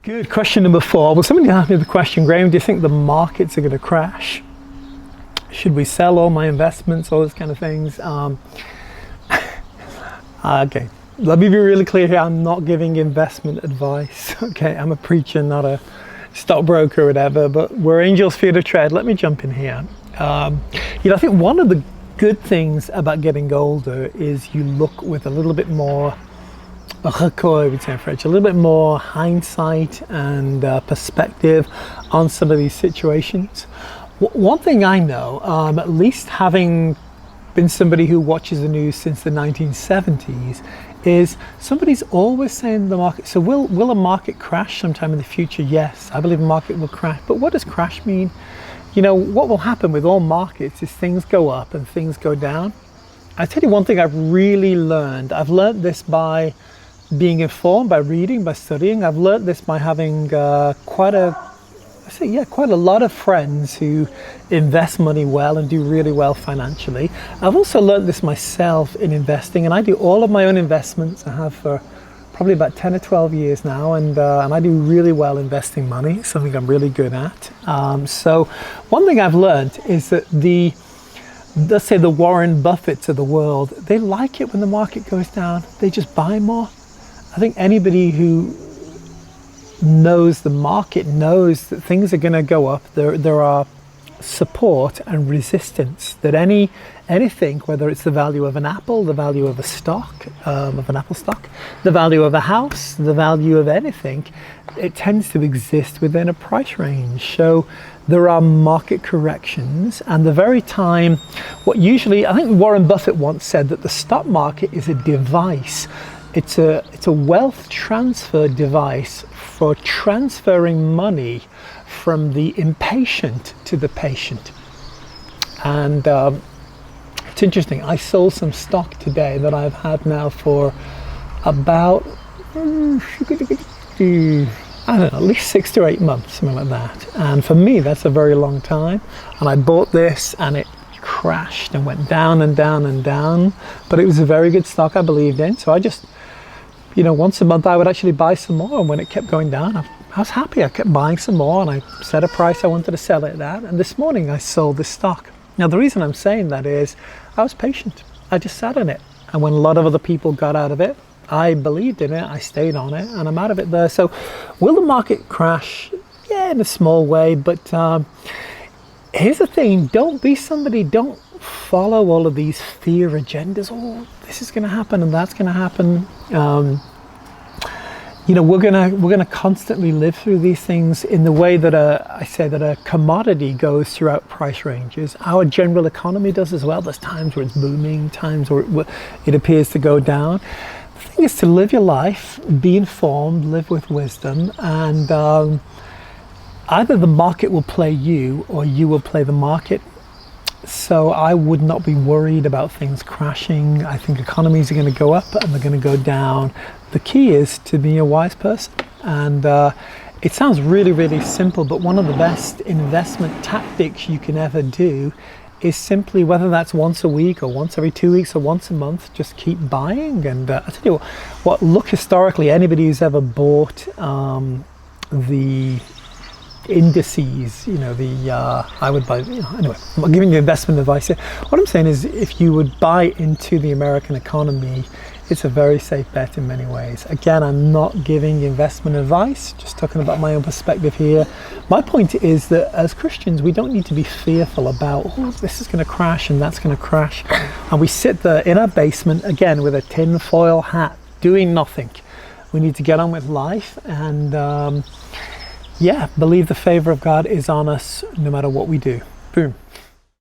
Good. Question number 4. Well, somebody asked me the question, Graham, do you think the markets are going to crash? Should we sell all my investments, all those kind of things? Okay, let me be really clear here. I'm not giving investment advice. Okay, I'm a preacher, not a stockbroker or whatever, but where angels fear to tread, let me jump in here. I think one of the good things about getting older is you look with a little bit more recul, we'd say in French, a little bit more hindsight and perspective on some of these situations. One thing I know, at least having been somebody who watches the news since the 1970s, is somebody's always saying the market, so will a market crash sometime in the future? Yes, I believe a market will crash. But what does crash mean? What will happen with all markets is things go up and things go down. I tell you one thing I've really learned. I've learned this by being informed, by reading, by studying. I've learned this by having quite a lot of friends who invest money well and do really well financially. I've also learned this myself in investing, and I do all of my own investments. I have for probably about 10 or 12 years now, and I do really well investing money. It's something I'm really good at. So one thing I've learned is that let's say the Warren Buffetts of the world, they like it when the market goes down. They just buy more. I think anybody who knows the market knows that things are going to go up. There are support and resistance that anything, whether it's the value of an apple, the value of a stock, of an Apple stock, the value of a house, the value of anything, it tends to exist within a price range. So there are market corrections, and the very time, I think Warren Buffett once said that the stock market is a device. It's a wealth transfer device for transferring money from the impatient to the patient. And it's interesting, I sold some stock today that I've had now for about, at least 6 to 8 months, something like that. And for me, that's a very long time. And I bought this and it crashed and went down and down and down. But it was a very good stock I believed in. So I just, once a month I would actually buy some more. And when it kept going down, I was happy. I kept buying some more, and I set a price I wanted to sell it at. And this morning I sold this stock. Now the reason I'm saying that is I was patient. I just sat in it. And when a lot of other people got out of it, I believed in it, I stayed on it, and I'm out of it there. So will the market crash? Yeah, in a small way. But here's the thing, don't follow all of these fear agendas. Oh, this is going to happen and that's going to happen. We're gonna constantly live through these things in the way that a commodity goes throughout price ranges. Our general economy does as well. There's times where it's booming, times where it appears to go down. The thing is to live your life, be informed, live with wisdom, and either the market will play you or you will play the market. So I would not be worried about things crashing. I think economies are going to go up and they're going to go down. The key is to be a wise person. And it sounds really, really simple, but one of the best investment tactics you can ever do is simply, whether that's once a week or once every 2 weeks or once a month, just keep buying. And I tell you look historically, anybody who's ever bought the indices, I would buy, anyway, I'm not giving you investment advice here. What I'm saying is, if you would buy into the American economy, it's a very safe bet in many ways. Again, I'm not giving investment advice, just talking about my own perspective here. My point is that as Christians, we don't need to be fearful about, this is going to crash and that's going to crash. And we sit there in our basement, again, with a tin foil hat, doing nothing. We need to get on with life and believe the favor of God is on us no matter what we do. Boom.